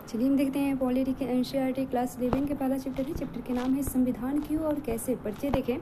चलिए हम देखते हैं पॉलिटी के एनसीईआरटी क्लास 11 के पहला चैप्टर है। चैप्टर के नाम है संविधान क्यों और कैसे। परिचय देखें,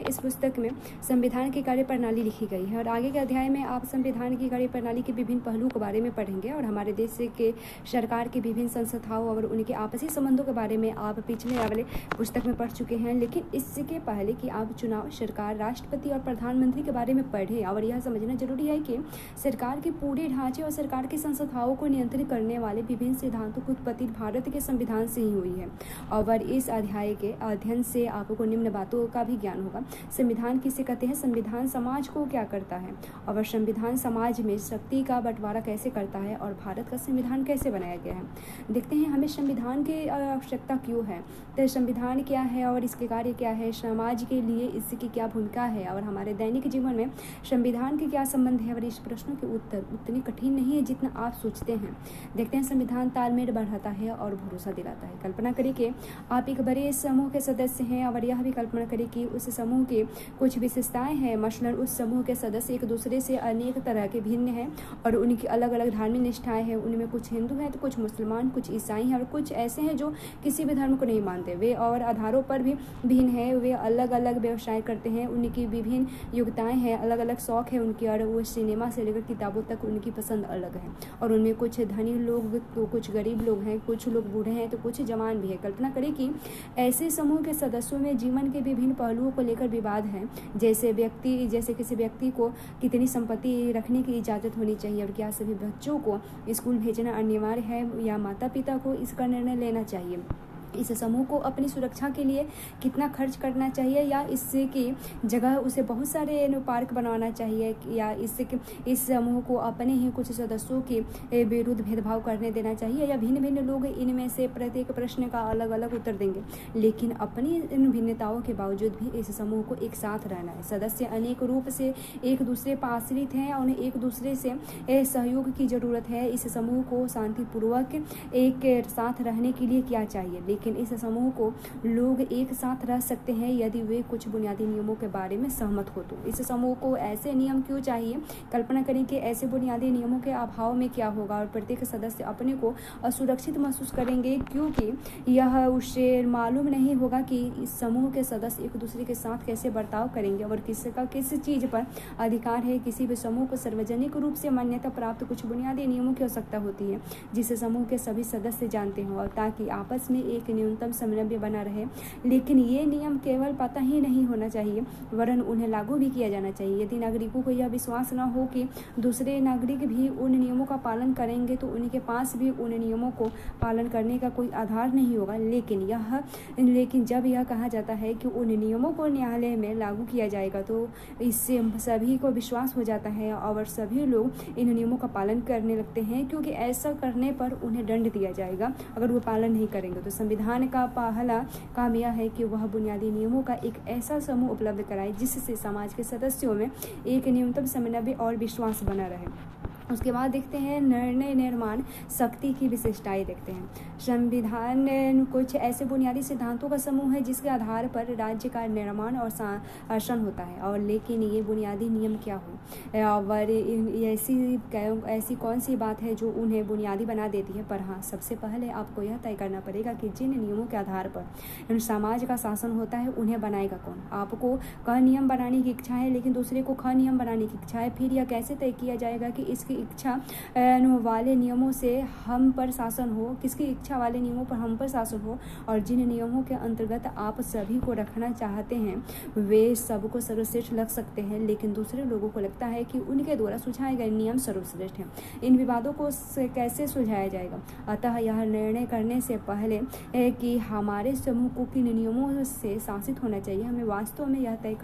इस पुस्तक में संविधान की कार्यप्रणाली लिखी गई है और आगे के अध्याय में आप संविधान की कार्यप्रणाली के विभिन्न पहलुओं के बारे में पढ़ेंगे और हमारे देश के सरकार की विभिन्न संस्थाओं और उनके आपसी संबंधों के बारे में आप पिछले वाले पुस्तक में पढ़ चुके हैं। लेकिन इसके पहले कि आप चुनाव, सरकार, राष्ट्रपति और प्रधानमंत्री के बारे में पढ़ें और यह समझना जरूरी है कि सरकार के पूरे ढांचे और सरकार की संस्थाओं को नियंत्रित करने वाले विभिन्न सिद्धांतों की उत्पत्ति भारत के संविधान से ही हुई है। और इस अध्याय के अध्ययन से आपको निम्न बातों का भी ज्ञान होगा। संविधान किसे कहते हैं, संविधान समाज को क्या करता है और संविधान समाज में शक्ति का बंटवारा कैसे करता है और भारत का संविधान कैसे बनाया गया है। देखते हैं हमें संविधान की आवश्यकता क्यों है, तो संविधान क्या है और इसके कार्य क्या है, समाज के लिए इसकी क्या भूमिका है और हमारे दैनिक जीवन में संविधान के क्या संबंध है। और इस प्रश्नों के उत्तर उतने कठिन नहीं है जितना आप सोचते हैं। देखते हैं संविधान तालमेल बढ़ाता है और भरोसा दिलाता है। कल्पना करें कि आप एक बड़े समूह के सदस्य हैं और यह भी कल्पना करें कि उस समूह की कुछ विशेषताएं हैं। मसलन उस समूह के सदस्य एक दूसरे से अनेक तरह के भिन्न हैं और उनकी अलग अलग धार्मिक निष्ठाएं हैं। उनमें कुछ हिंदू हैं तो कुछ मुसलमान, कुछ ईसाई हैं और कुछ ऐसे हैं जो किसी भी धर्म को नहीं मानते। वे और आधारों पर भी भिन्न हैं, वे अलग अलग व्यवसाय करते हैं, उनकी विभिन्न योग्यताएं हैं, अलग अलग शौक है उनकी और वो सिनेमा से लेकर किताबों तक उनकी पसंद अलग है। और उनमें कुछ धनी लोग तो कुछ गरीब लोग हैं, कुछ लोग बूढ़े हैं तो कुछ जवान भी है। कल्पना करें कि ऐसे समूह के सदस्यों में जीवन के विभिन्न पहलुओं को लेकर विवाद है, जैसे किसी व्यक्ति को कितनी संपत्ति रखने की इजाज़त होनी चाहिए और क्या सभी बच्चों को स्कूल भेजना अनिवार्य है या माता पिता को इसका निर्णय लेना चाहिए। इस समूह को अपनी सुरक्षा के लिए कितना खर्च करना चाहिए या इससे की जगह उसे बहुत सारे पार्क बनवाना चाहिए या इस समूह को अपने ही कुछ सदस्यों के विरुद्ध भेदभाव करने देना चाहिए या भिन्न भिन्न लोग इनमें से प्रत्येक प्रश्न का अलग अलग उत्तर देंगे। लेकिन अपनी इन भिन्नताओं के बावजूद भी इस समूह को एक साथ रहना है। सदस्य अनेक रूप से एक दूसरे पर आश्रित हैं और उन्हें एक दूसरे से सहयोग की जरूरत है। इस समूह को शांतिपूर्वक एक साथ रहने के लिए क्या चाहिए, लेकिन इस समूह को लोग एक साथ रह सकते हैं यदि वे कुछ बुनियादी नियमों के बारे में सहमत हो। तो इस समूह को ऐसे नियम क्यों चाहिए, कल्पना करें कि ऐसे बुनियादी नियमों के अभाव में क्या होगा और प्रत्येक सदस्य अपने को असुरक्षित महसूस करेंगे क्योंकि यह उसे मालूम नहीं होगा कि इस समूह के सदस्य एक दूसरे के साथ कैसे बर्ताव करेंगे और किसका किस चीज़ पर अधिकार है। किसी भी समूह को सार्वजनिक रूप से मान्यता प्राप्त कुछ बुनियादी नियमों की आवश्यकता होती है जिसे समूह के सभी सदस्य जानते हों और ताकि आपस में एक न्यूनतम समन्वय बना रहे। लेकिन ये नियम केवल पता ही नहीं होना चाहिए वरन उन्हें लागू भी किया जाना चाहिए। यदि नागरिकों को यह विश्वास न हो कि दूसरे नागरिक भी उन नियमों का पालन करेंगे तो उनके पास भी उन नियमों को पालन करने का कोई आधार नहीं होगा। लेकिन जब यह कहा जाता है कि उन नियमों को न्यायालय में लागू किया जाएगा तो इससे सभी को विश्वास हो जाता है और सभी लोग इन नियमों का पालन करने लगते हैं क्योंकि ऐसा करने पर उन्हें दंड दिया जाएगा अगर वो पालन नहीं करेंगे। तो संविधान का पहला काम यह है कि वह बुनियादी नियमों का एक ऐसा समूह उपलब्ध कराए जिससे समाज के सदस्यों में एक न्यूनतम समन्वय और विश्वास बना रहे। उसके बाद देखते हैं निर्णय निर्माण शक्ति की विशेषताएं। देखते हैं संविधान कुछ ऐसे बुनियादी सिद्धांतों का समूह है जिसके आधार पर राज्य का निर्माण और शासन होता है। और लेकिन ये बुनियादी नियम क्या हो और ऐसी कौन सी बात है जो उन्हें बुनियादी बना देती है। पर हाँ, सबसे पहले आपको यह तय करना पड़ेगा कि जिन नियमों के आधार पर समाज का शासन होता है उन्हें बनाएगा कौन। आपको क नियम बनाने की इच्छा है लेकिन दूसरे को ख नियम बनाने की इच्छा है। फिर यह कैसे तय किया जाएगा कि इसकी इच्छा वाले नियमों से हम पर शासन हो, किसकी इच्छा वाले नियमों पर हम पर शासन हो। और जिन नियमों के अंतर्गत आप सभी को रखना चाहते हैं वे सबको सर्वश्रेष्ठ लग सकते हैं लेकिन दूसरे लोगों को लगता है कि उनके द्वारा सुझाए गए नियम सर्वश्रेष्ठ हैं। इन विवादों को कैसे सुलझाया जाएगा। अतः यह निर्णय करने से पहले कि हमारे समूह को किन नियमों से शासित होना चाहिए हमें वास्तव में यह तय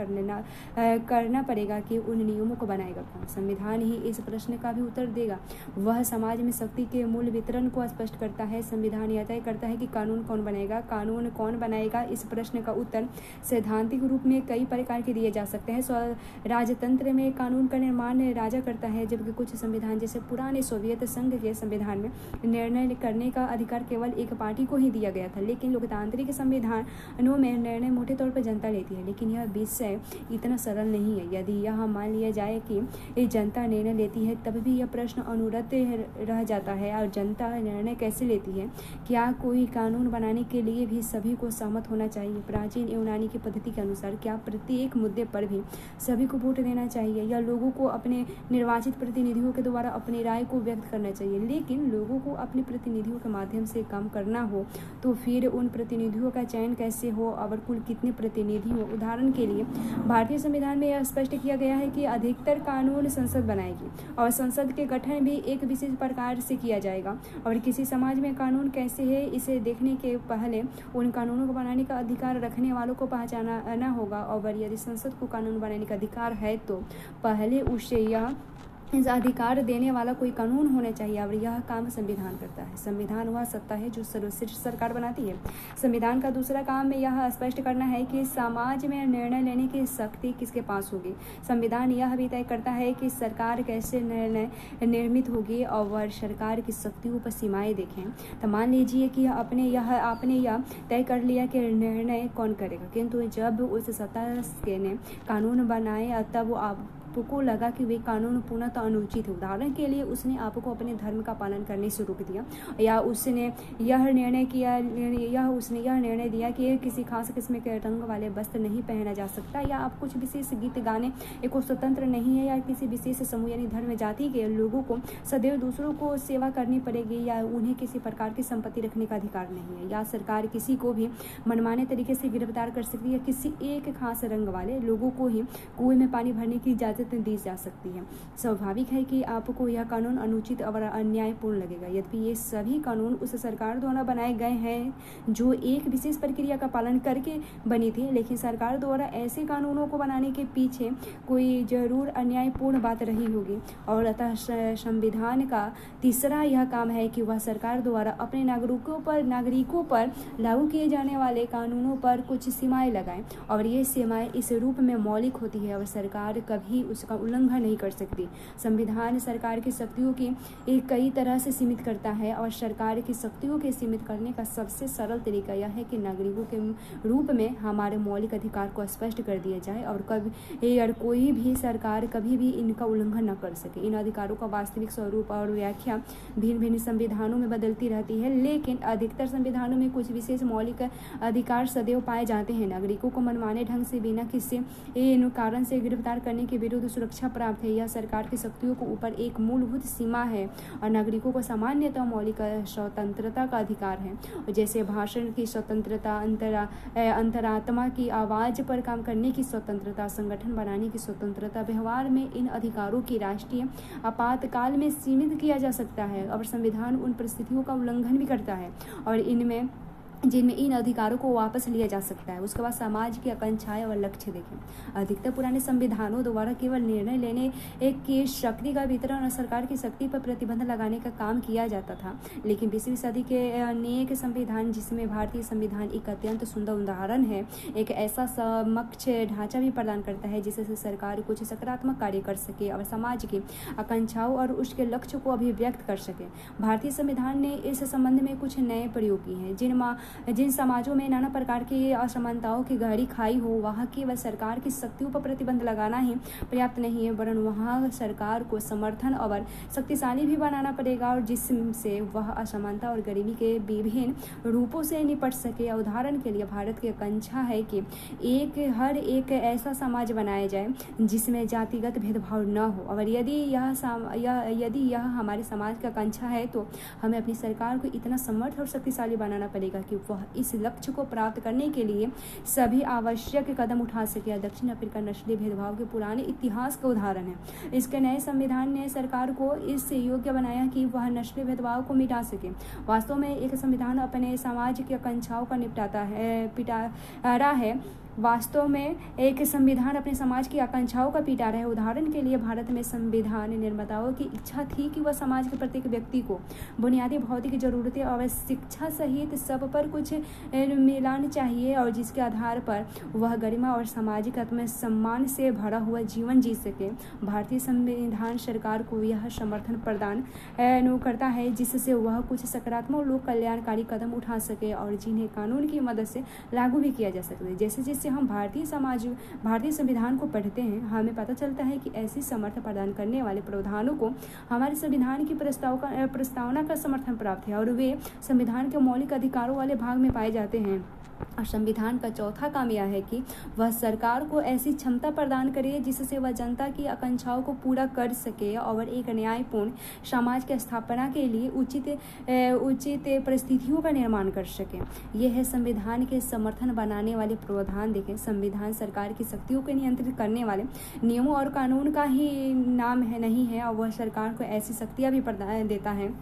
करना पड़ेगा कि उन नियमों को बनाएगा कौन। संविधान ही इस प्रश्न का भी उत्तर देगा। वह समाज में शक्ति के मूल वितरण को स्पष्ट करता है। संविधान यह तय करता है कि कानून कौन बनाएगा। इस प्रश्न का उत्तर सैद्धांतिक रूप में कई प्रकार के दिए जा सकते हैं। राजतंत्र में कानून का निर्माण राजा करता है जबकि कुछ संविधान जैसे पुराने सोवियत संघ के संविधान में निर्णय करने का अधिकार केवल एक पार्टी को ही दिया गया था। लेकिन लोकतांत्रिक संविधानों में निर्णय मोटे तौर पर जनता लेती है। लेकिन यह विषय इतना सरल नहीं है। यदि यह मान लिया जाए कि जनता निर्णय लेती है तब भी भी यह प्रश्न अनुरत रह जाता है और जनता निर्णय कैसे लेती है। क्या कोई कानून बनाने के लिए भी सभी को सहमत होना चाहिए? प्राचीन यूनानी की पद्धति के अनुसार क्या प्रत्येक मुद्दे पर भी सभी को वोट देना चाहिए या लोगों को अपने निर्वाचित प्रतिनिधियों के द्वारा अपनी राय को व्यक्त करना चाहिए? लेकिन लोगों को अपने प्रतिनिधियों के माध्यम से काम करना हो तो फिर उन प्रतिनिधियों का चयन कैसे हो और कुल कितने प्रतिनिधि हो? उदाहरण के लिए भारतीय संविधान में यह स्पष्ट किया गया है कि अधिकतर कानून संसद बनाएगी और संसद के गठन भी एक विशेष प्रकार से किया जाएगा। और किसी समाज में कानून कैसे है इसे देखने के पहले उन कानूनों को बनाने का अधिकार रखने वालों को पहचानना होगा। और यदि संसद को कानून बनाने का अधिकार है तो पहले उसे यह इस अधिकार देने वाला कोई कानून होना चाहिए और यह काम संविधान करता है। संविधान वह सत्ता है जो सर्वश्रेष्ठ सरकार बनाती है। संविधान का दूसरा काम यह स्पष्ट करना है कि समाज में निर्णय लेने की शक्ति किसके पास होगी। संविधान यह भी तय करता है कि सरकार कैसे निर्णय निर्मित होगी और सरकार की शक्तियों पर सीमाएं देखें। तो मान लीजिए कि आपने यह तय कर लिया कि निर्णय कौन करेगा, किंतु जब उस सत्ता ने कानून बनाए तब आपको लगा कि वे कानून पूर्णतः अनुचित है। उदाहरण के लिए उसने आपको अपने धर्म का पालन करने से रोक दिया या उसने यह निर्णय दिया कि किसी खास किस्म के रंग वाले वस्त्र नहीं पहना जा सकता या आप कुछ विशेष गीत गाने को स्वतंत्र नहीं है या किसी विशेष समूह यानी धर्म जाति के लोगों को सदैव दूसरों को सेवा करनी पड़ेगी या उन्हें किसी प्रकार की संपत्ति रखने का अधिकार नहीं है या सरकार किसी को भी मनमाने तरीके से गिरफ्तार कर सकती है। किसी एक खास रंग वाले लोगों को ही कुएं में पानी भरने की इजाजत दी जा सकती है। स्वाभाविक है कि आपको यह कानून अनुचित और अन्यायपूर्ण लगेगा। यद्यपि ये सभी कानून उस सरकार द्वारा बनाए गए हैं जो एक विशेष प्रक्रिया का पालन करके बनी थी, लेकिन सरकार द्वारा ऐसे कानूनों को बनाने के पीछे कोई जरूर अन्यायपूर्ण बात रही होगी। और अतः संविधान का तीसरा यह काम है कि वह सरकार द्वारा अपने नागरिकों पर लागू किए जाने वाले कानूनों पर कुछ सीमाएं लगाएं और ये सीमाएं इस रूप में मौलिक होती है और सरकार कभी उसका उल्लंघन नहीं कर सकती। संविधान सरकार की शक्तियों की कई तरह से सीमित करता है और सरकार की शक्तियों के सीमित करने का सबसे सरल तरीका यह है कि नागरिकों के रूप में हमारे मौलिक अधिकार को स्पष्ट कर दिया जाए और कोई भी सरकार कभी भी इनका उल्लंघन न कर सके। इन अधिकारों का वास्तविक स्वरूप और व्याख्या भिन्न भिन्न संविधानों में बदलती रहती है, लेकिन अधिकतर संविधानों में कुछ विशेष मौलिक अधिकार सदैव पाए जाते हैं। नागरिकों को मनमाने ढंग से बिना किसी कारण से गिरफ्तार करने के विरुद्ध सुरक्षा प्राप्त है। यह सरकार की शक्तियों के ऊपर एक मूलभूत सीमा है और नागरिकों को सामान्यतः मौलिक स्वतंत्रता का अधिकार है, जैसे भाषण की स्वतंत्रता, अंतरात्मा की आवाज पर काम करने की स्वतंत्रता, संगठन बनाने की स्वतंत्रता। व्यवहार में इन अधिकारों की राष्ट्रीय आपातकाल में सीमित किया जा सकता है और संविधान उन परिस्थितियों का उल्लंघन भी करता है और जिनमें इन अधिकारों को वापस लिया जा सकता है। उसके बाद समाज की आकांक्षाएं और लक्ष्य देखें। अधिकतर पुराने संविधानों द्वारा केवल निर्णय लेने की शक्ति का वितरण और सरकार की शक्ति पर प्रतिबंध लगाने का काम किया जाता था, लेकिन 20वीं सदी के अनेक संविधान, जिसमें भारतीय संविधान एक अत्यंत सुंदर उदाहरण है, एक ऐसा समक्ष ढांचा भी प्रदान करता है जिससे सरकार कुछ सकारात्मक कार्य कर सके और समाज की आकांक्षाओं और उसके लक्ष्य को अभिव्यक्त कर सके। भारतीय संविधान ने इस संबंध में कुछ नए प्रयोग किए हैं। जिन समाजों में नाना प्रकार की असमानताओं की गहरी खाई हो, वहाँ केवल सरकार की शक्तियों पर प्रतिबंध लगाना ही पर्याप्त नहीं है, वरन वहाँ सरकार को समर्थन और शक्तिशाली भी बनाना पड़ेगा और जिससे वह असमानता और गरीबी के विभिन्न रूपों से निपट सके। उदाहरण के लिए भारत की आकांक्षा है कि हर एक ऐसा समाज बनाया जाए जिसमें जातिगत भेदभाव न हो और यदि यह हमारे समाज की आकांक्षा है तो हमें अपनी सरकार को इतना समर्थ और शक्तिशाली बनाना पड़ेगा कि वह इस लक्ष्य को प्राप्त करने के लिए सभी आवश्यक कदम उठा सके। दक्षिण अफ्रीका नस्लीय भेदभाव के पुराने इतिहास का उदाहरण है। इसके नए संविधान ने सरकार को इससे योग्य बनाया कि वह नस्लीय भेदभाव को मिटा सके। वास्तव में एक संविधान अपने समाज की आकांक्षाओं का पिटारा है। वास्तव में एक संविधान अपने समाज की आकांक्षाओं का पिटारा है। उदाहरण के लिए भारत में संविधान निर्माताओं की इच्छा थी कि वह समाज के प्रत्येक व्यक्ति को बुनियादी भौतिक जरूरतें और शिक्षा सहित सब पर कुछ मिलान चाहिए और जिसके आधार पर वह गरिमा और सामाजिक आत्मसम्मान से भरा हुआ जीवन जी सके। भारतीय संविधान सरकार को यह समर्थन प्रदान करता है जिससे वह कुछ सकारात्मक लोक कल्याणकारी कदम उठा सके और जिन्हें कानून की मदद से लागू भी किया जा सकता है। जैसे जैसे से हम भारतीय संविधान को पढ़ते हैं, हमें पता चलता है कि ऐसी समर्थन प्रदान करने वाले प्रावधानों को हमारे संविधान की प्रस्तावना का समर्थन प्राप्त है और वे संविधान के मौलिक अधिकारों वाले भाग में पाए जाते हैं। और संविधान का चौथा काम यह है कि वह सरकार को ऐसी क्षमता प्रदान करे जिससे वह जनता की आकांक्षाओं को पूरा कर सके और एक न्यायपूर्ण समाज की स्थापना के लिए उचित परिस्थितियों का निर्माण कर सके। यह है संविधान के समर्थन बनाने वाले प्रावधान। देखें, संविधान सरकार की शक्तियों को नियंत्रित करने वाले नियमों और कानून का ही नाम नहीं है, और वह सरकार को ऐसी शक्तियाँ भी प्रदान देता है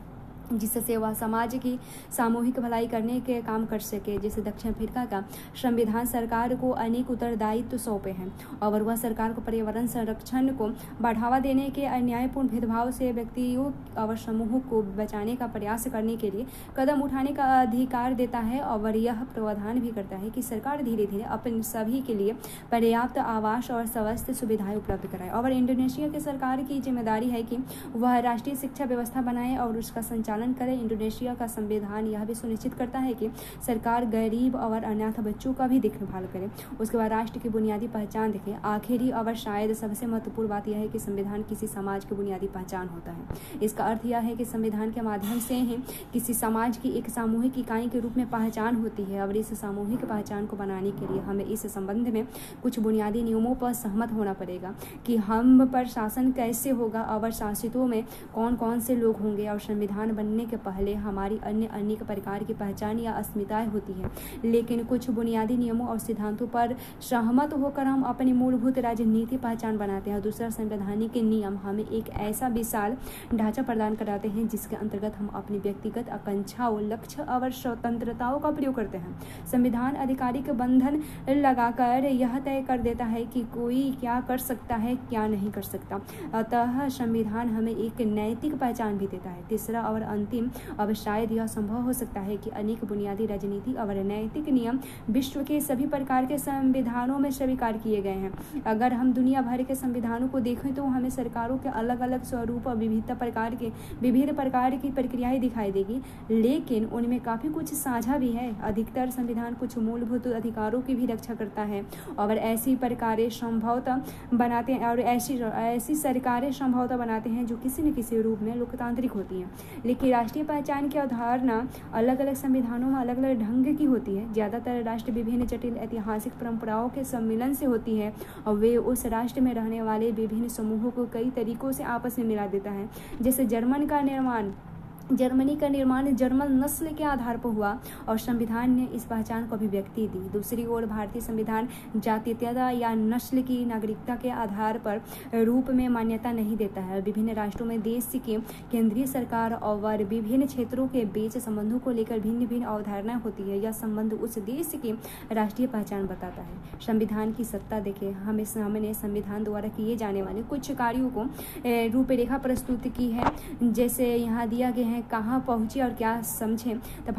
जिससे वह समाज की सामूहिक भलाई करने के काम कर सके। जैसे दक्षिण अफ्रीका का संविधान सरकार को अनेक उत्तरदायित्व सौंपे हैं और वह सरकार को पर्यावरण संरक्षण को बढ़ावा देने के अन्यायपूर्ण भेदभाव से व्यक्तियों और समूहों को बचाने का प्रयास करने के लिए कदम उठाने का अधिकार देता है। और यह प्रावधान भी करता है कि सरकार धीरे धीरे अपने सभी के लिए पर्याप्त आवास और स्वास्थ्य सुविधाएं उपलब्ध कराए। और इंडोनेशिया की सरकार की जिम्मेदारी है कि वह राष्ट्रीय शिक्षा व्यवस्था बनाए और उसका संचालन करे। इंडोनेशिया का संविधान यह भी सुनिश्चित करता है कि सरकार गरीब और अनाथ बच्चों का भी देखभाल करे। उसके बाद राष्ट्र की बुनियादी पहचान देखें। आखिरी और शायद सबसे महत्वपूर्ण बात यह है कि संविधान किसी समाज की बुनियादी पहचान होता है। इसका अर्थ यह है कि संविधान के माध्यम से ही किसी समाज की एक सामूहिक इकाई के रूप में पहचान होती है और इस सामूहिक पहचान को बनाने के लिए हमें इस संबंध में कुछ बुनियादी नियमों पर सहमत होना पड़ेगा कि हम पर शासन कैसे होगा और शासितों में कौन कौन से लोग होंगे। और संविधान बनने के पहले हमारी अन्य अनेक प्रकार की पहचान या अस्मिताएं होती है, लेकिन कुछ बुनियादी नियमों और सिद्धांतों पर सहमत होकर हम अपनी मूलभूत राजनीति पहचान बनाते हैं। दूसरा, संवैधानिक नियम हमें एक ऐसा विशाल ढांचा प्रदान कराते हैं जिसके अंतर्गत हम अपनी व्यक्तिगत आकांक्षाओं, लक्ष्य और स्वतंत्रताओं का प्रयोग करते हैं। संविधान अधिकारी के बंधन लगाकर यह तय कर देता है कि कोई क्या कर सकता है, क्या नहीं कर सकता। अतः संविधान हमें एक नैतिक पहचान भी देता है। तीसरा और अंतिम, अब शायद यह संभव हो सकता है कि अनेक बुनियादी राजनीतिक और नैतिक नियम विश्व के सभी प्रकार के संविधानों में स्वीकार किए गए हैं। अगर हम दुनिया भर के संविधानों को देखें तो हमें सरकारों के अलग अलग स्वरूप और विविध प्रकार की प्रक्रियाएं दिखाई देगी, लेकिन उनमें काफी कुछ साझा भी है। अधिकतर संविधान कुछ मूलभूत अधिकारों की भी रक्षा करता है और ऐसी सरकारें संभवतः बनाते हैं जो किसी न किसी रूप में लोकतांत्रिक होती हैं। लेकिन राष्ट्रीय पहचान की अवधारणा अलग अलग संविधानों में अलग अलग ढंग की होती है। ज़्यादातर राष्ट्र विभिन्न जटिल ऐतिहासिक परंपराओं के सम्मिलन से होती है और वे उस राष्ट्र में रहने वाले विभिन्न समूहों को कई तरीकों से आपस में मिला देता है। जैसे जर्मनी का निर्माण जर्मन नस्ल के आधार पर हुआ और संविधान ने इस पहचान को अभिव्यक्ति दी। दूसरी ओर भारतीय संविधान जातीयता या नस्ल की नागरिकता के आधार पर रूप में मान्यता नहीं देता है। विभिन्न राष्ट्रों में देश की केंद्रीय सरकार और विभिन्न क्षेत्रों के बीच संबंधों को लेकर भिन्न भिन्न अवधारणाएं होती है। यह संबंध उस देश की राष्ट्रीय पहचान बताता है। संविधान की सत्ता देखें, हमें सामने संविधान द्वारा किए जाने वाले कुछ कार्यों को रूपरेखा प्रस्तुत की है। जैसे यहाँ दिया गया है कहाँ पहुँचे और क्या समझें। तो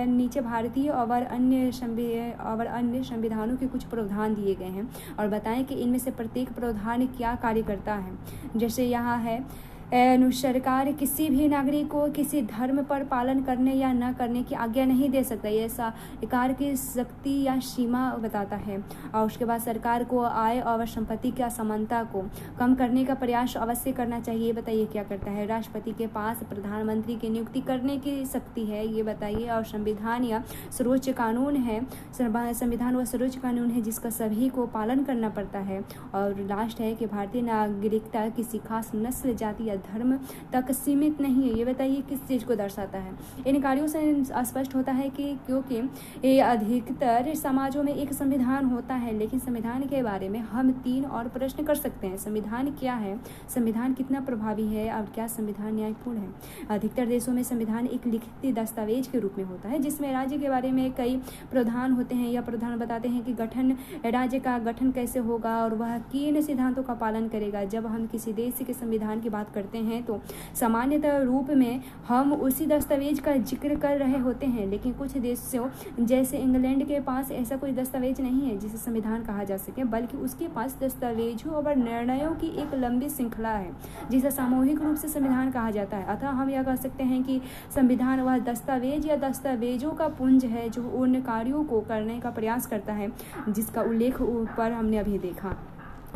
नीचे भारतीय और अन्य संविधानों के कुछ प्रावधान दिए गए हैं और बताएं कि इनमें से प्रत्येक प्रावधान क्या कार्य करता है। जैसे यहाँ है सरकार किसी भी नागरिक को किसी धर्म पर पालन करने या न करने की आज्ञा नहीं दे सकता। यह सरकार की शक्ति या सीमा बताता है। और उसके बाद सरकार को आय और संपत्ति की असमानता को कम करने का प्रयास अवश्य करना चाहिए। बताइए क्या करता है। राष्ट्रपति के पास प्रधानमंत्री की नियुक्ति करने की शक्ति है, ये बताइए। और संविधान या सर्वोच्च कानून है, संविधान वह सर्वोच्च कानून है जिसका सभी को पालन करना पड़ता है। और लास्ट है कि भारतीय नागरिकता किसी खास नस्ल, जाति धर्म तक सीमित नहीं है। ये बताइए किस चीज को दर्शाता है। इन कार्यों से स्पष्ट होता है कि क्योंकि ये अधिकतर समाजों में एक संविधान होता है, लेकिन संविधान के बारे में हम 3 और प्रश्न कर सकते हैं। संविधान क्या है, संविधान कितना प्रभावी है और क्या संविधान न्यायपूर्ण है। अधिकतर देशों में संविधान एक लिखित दस्तावेज के रूप में होता है जिसमें राज्य के बारे में कई प्रावधान होते हैं। यह प्रावधान बताते हैं कि राज्य का गठन कैसे होगा और वह किन सिद्धांतों का पालन करेगा। जब हम किसी देश के संविधान की बात करते करते हैं तो सामान्यतः रूप में हम उसी दस्तावेज का जिक्र कर रहे होते हैं, लेकिन कुछ देशों जैसे इंग्लैंड के पास ऐसा कोई दस्तावेज नहीं है जिसे संविधान कहा जा सके, बल्कि उसके पास दस्तावेजों और निर्णयों की एक लंबी श्रृंखला है जिसे सामूहिक रूप से संविधान कहा जाता है। अतः हम यह कह सकते हैं कि संविधान वह दस्तावेज या दस्तावेजों का पुंज है जो उन कार्यों को करने का प्रयास करता है जिसका उल्लेख ऊपर हमने अभी देखा।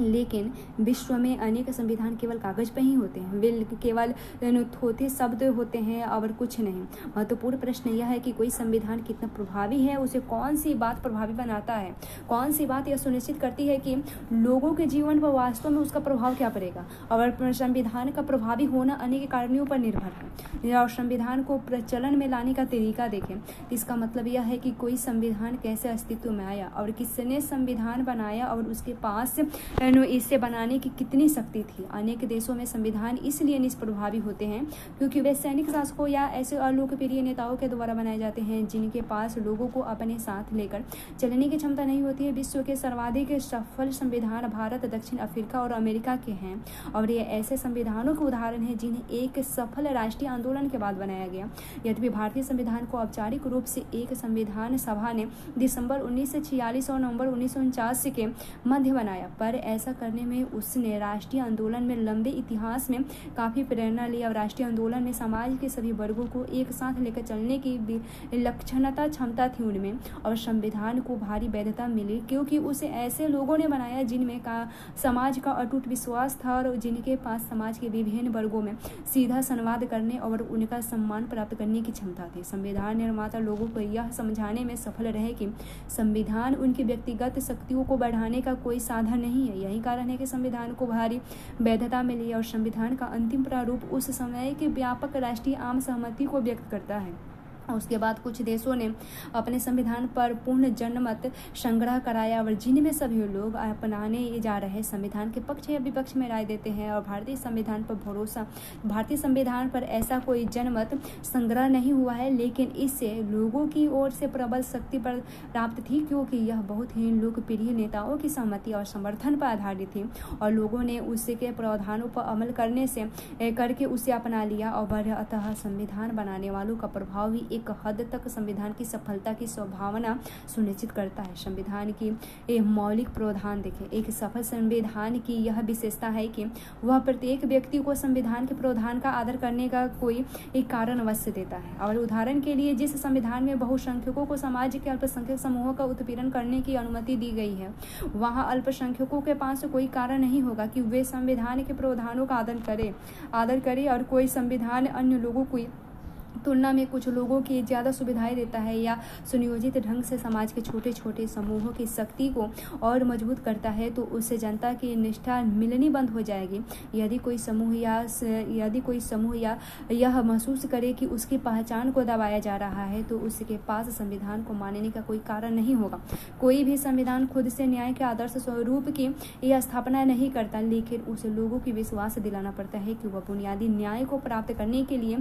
लेकिन विश्व में अनेक संविधान केवल कागज पर ही होते हैं, वे केवल थोथे शब्द होते हैं और कुछ नहीं। महत्वपूर्ण प्रश्न यह है कि कोई संविधान कितना प्रभावी है, उसे कौन सी बात प्रभावी बनाता है, कौन सी बात यह सुनिश्चित करती है कि लोगों के जीवन पर वास्तव में उसका प्रभाव क्या पड़ेगा। और संविधान का प्रभावी होना अनेक कारणों पर निर्भर है। और संविधान को प्रचलन में लाने का तरीका देखें, इसका मतलब यह है कि कोई संविधान कैसे अस्तित्व में आया और किसने संविधान बनाया और उसके पास इसे बनाने की कितनी शक्ति थी। अनेक देशों में संविधान इसलिए निष्प्रभावी होते हैं क्योंकि वे सैनिक शासकों या ऐसे अलोकप्रिय नेताओं के द्वारा बनाए जाते हैं जिनके पास लोगों को अपने साथ लेकर चलने की क्षमता नहीं होती है। विश्व के सर्वाधिक सफल संविधान भारत, दक्षिण अफ्रीका और अमेरिका के हैं और ये ऐसे संविधानों के उदाहरण हैं जिन्हें एक सफल राष्ट्रीय आंदोलन के बाद बनाया गया। यद्यपि भारतीय संविधान को औपचारिक रूप से एक संविधान सभा ने दिसंबर 1946 और नवंबर 1949 के मध्य बनाया, पर ऐसा करने में उसने राष्ट्रीय आंदोलन में लंबे इतिहास में काफ़ी प्रेरणा ली और राष्ट्रीय आंदोलन में समाज के सभी वर्गों को एक साथ लेकर चलने की विलक्षणता क्षमता थी उनमें। और संविधान को भारी वैधता मिली क्योंकि उसे ऐसे लोगों ने बनाया जिनमें का समाज का अटूट विश्वास था और जिनके पास समाज के विभिन्न वर्गों में सीधा संवाद करने और उनका सम्मान प्राप्त करने की क्षमता थी। संविधान निर्माता लोगों को यह समझाने में सफल रहे कि संविधान उनकी व्यक्तिगत शक्तियों को बढ़ाने का कोई साधन नहीं है। यही कारण है कि संविधान को भारी वैधता मिली और संविधान का अंतिम प्रारूप उस समय के व्यापक राष्ट्रीय आम सहमति को व्यक्त करता है। उसके बाद कुछ देशों ने अपने संविधान पर पूर्ण जनमत संग्रह कराया और जिनमें सभी लोग अपनाने जा रहे संविधान के पक्ष या विपक्ष में राय देते हैं। और भारतीय संविधान पर ऐसा कोई जनमत संग्रह नहीं हुआ है, लेकिन इससे लोगों की ओर से प्रबल शक्ति पर प्राप्त थी क्योंकि यह बहुत ही लोकप्रिय नेताओं की सहमति और समर्थन पर आधारित थी और लोगों ने उसके प्रावधानों पर अमल करके उसे अपना लिया। और अतः संविधान बनाने वालों का प्रभाव भी एक हद तक संविधान की सफलता की संभावना सुनिश्चित करता है। संविधान की एक मौलिक प्रावधान देखें। एक सफल संविधान की यह विशेषता है कि वह प्रत्येक व्यक्ति को संविधान के प्रावधान का आदर करने का कोई एक कारण अवश्य देता है। और उदाहरण के लिए जिस संविधान में बहुसंख्यकों को समाज के अल्पसंख्यक समूहों का उत्पीड़न करने की अनुमति दी गई है, वहाँ अल्पसंख्यकों के पास कोई कारण नहीं होगा कि वे संविधान के प्रावधानों का आदर करे और कोई संविधान अन्य लोगों को तुलना में कुछ लोगों की ज़्यादा सुविधाएं देता है या सुनियोजित ढंग से समाज के छोटे छोटे समूहों की शक्ति को और मजबूत करता है, तो उससे जनता की निष्ठा मिलनी बंद हो जाएगी। यदि कोई समूह या यह महसूस करे कि उसकी पहचान को दबाया जा रहा है, तो उसके पास संविधान को मानने का कोई कारण नहीं होगा। कोई भी संविधान खुद से न्याय के आदर्श स्वरूप की यह स्थापना नहीं करता, लेकिन उसे लोगों की विश्वास दिलाना पड़ता है कि वह बुनियादी न्याय को प्राप्त करने के लिए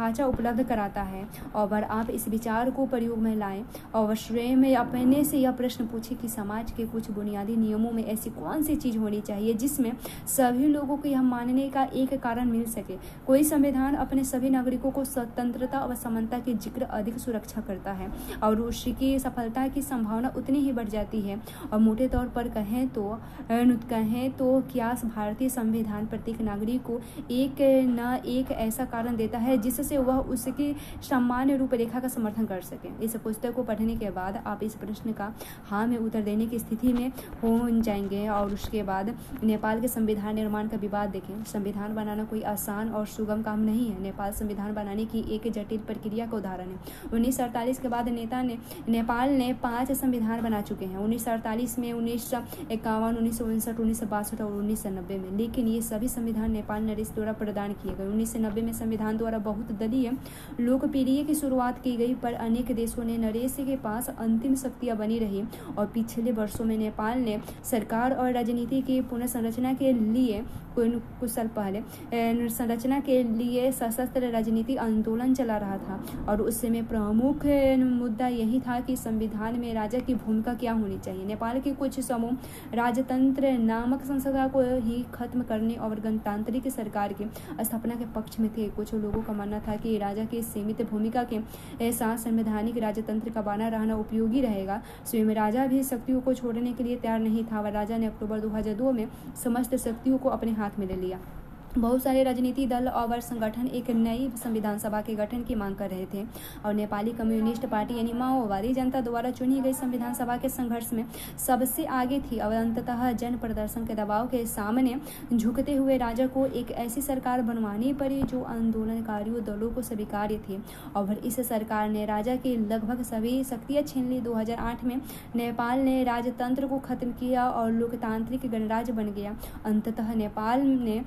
ढांचा उपलब्ध कराता है। और आप इस विचार को प्रयोग में लाएं और स्वयं में अपने से यह प्रश्न पूछें कि समाज के कुछ बुनियादी नियमों में ऐसी कौन सी चीज होनी चाहिए जिसमें सभी लोगों को यह मानने का एक कारण मिल सके। कोई संविधान अपने सभी नागरिकों को स्वतंत्रता और समानता की जिक्र अधिक सुरक्षा करता है और उसकी सफलता की संभावना उतनी ही बढ़ जाती है। और मोटे तौर पर कहें तो क्या भारतीय संविधान प्रत्येक नागरिक को एक ऐसा कारण देता है जिससे वह उसकी सामान्य रूपरेखा का समर्थन कर सके। इस पुस्तक को पढ़ने के बाद आप इस प्रश्न का हाँ में उत्तर देने की स्थिति में हो जाएंगे। और उसके बाद नेपाल के संविधान निर्माण का विवाद देखें। संविधान बनाना कोई आसान और सुगम काम नहीं है। नेपाल संविधान बनाने की एक जटिल प्रक्रिया का उदाहरण है। 1948 के बाद नेपाल ने 5 संविधान बना चुके हैं। 1948 में, 1951, 1959, 1962 और 1990 में। लेकिन ये सभी संविधान नेपाल नरेश द्वारा प्रदान किए गए। 1990 में संविधान द्वारा बहुत बहुदलीय लोकप्रिय की शुरुआत की गई, पर अनेक देशों ने नरेश के पास अंतिम शक्तियां बनी रही और पिछले वर्षों में नेपाल ने सरकार और राजनीति की पुनर्संरचना के लिए कुछ साल पहले संरचना के लिए सशस्त्र राजनीतिक आंदोलन चला रहा था और उस समय प्रमुख मुद्दा यही था कि संविधान में राजा की भूमिका क्या होनी चाहिए। नेपाल के कुछ समूह राजतंत्र नामक संस्था को ही खत्म करने और गणतांत्रिक सरकार की स्थापना के पक्ष में थे। कुछ लोगों का मानना था कि राजा की सीमित भूमिका के साथ संवैधानिक राजतंत्र का बना रहना उपयोगी रहेगा। स्वयं राजा भी शक्तियों को छोड़ने के लिए तैयार नहीं था और राजा ने अक्टूबर 2002 में समस्त शक्तियों को अपने हाथ में ले लिया। बहुत सारे राजनीतिक दल और संगठन एक नई संविधान सभा के गठन की मांग कर रहे थे और नेपाली कम्युनिस्ट पार्टी यानी माओवादी जनता द्वारा चुनी गई संविधान सभा के संघर्ष में सबसे आगे थी और अंततः जन प्रदर्शन के दबाव के सामने झुकते हुए राजा को एक ऐसी सरकार बनवानी पड़ी जो आंदोलनकारियों दलों को स्वीकार्य थी और इस सरकार ने राजा की लगभग सभी शक्तियां छीन ली। 2008 में नेपाल ने राजतंत्र को खत्म किया और लोकतांत्रिक गणराज्य बन गया। अंततः नेपाल ने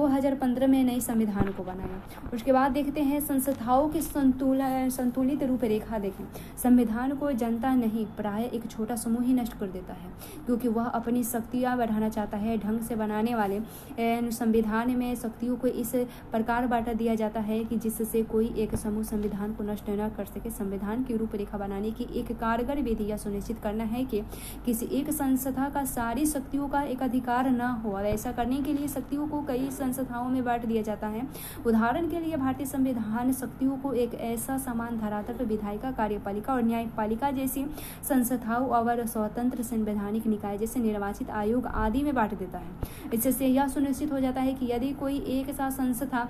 2015 में नई संविधान को बनाया। उसके बाद देखते हैं संस्थाओं की संतुलित रूपरेखा। देखें, संविधान को जनता नहीं प्राय एक छोटा समूह ही नष्ट कर देता है क्योंकि वह अपनी शक्तियां बढ़ाना चाहता है। ढंग से बनाने वाले संविधान में शक्तियों को इस प्रकार बांटा दिया जाता है कि जिससे कोई एक समूह संविधान को नष्ट न कर सके। संविधान की रूपरेखा बनाने की एक कारगर विधि यह सुनिश्चित करना है कि किसी एक संस्था का सारी शक्तियों का एक अधिकार न हो। ऐसा करने के लिए शक्तियों को कई संस्थाओं में बांट दिया जाता है। उदाहरण के लिए भारतीय संविधान शक्तियों को एक ऐसा समान धरातल पर विधायिका, कार्यपालिका और न्यायपालिका जैसी संस्थाओं और स्वतंत्र संवैधानिक निकाय जैसे निर्वाचित आयोग आदि में बांट देता है। इससे यह सुनिश्चित हो जाता है कि यदि कोई एक साथ संस्था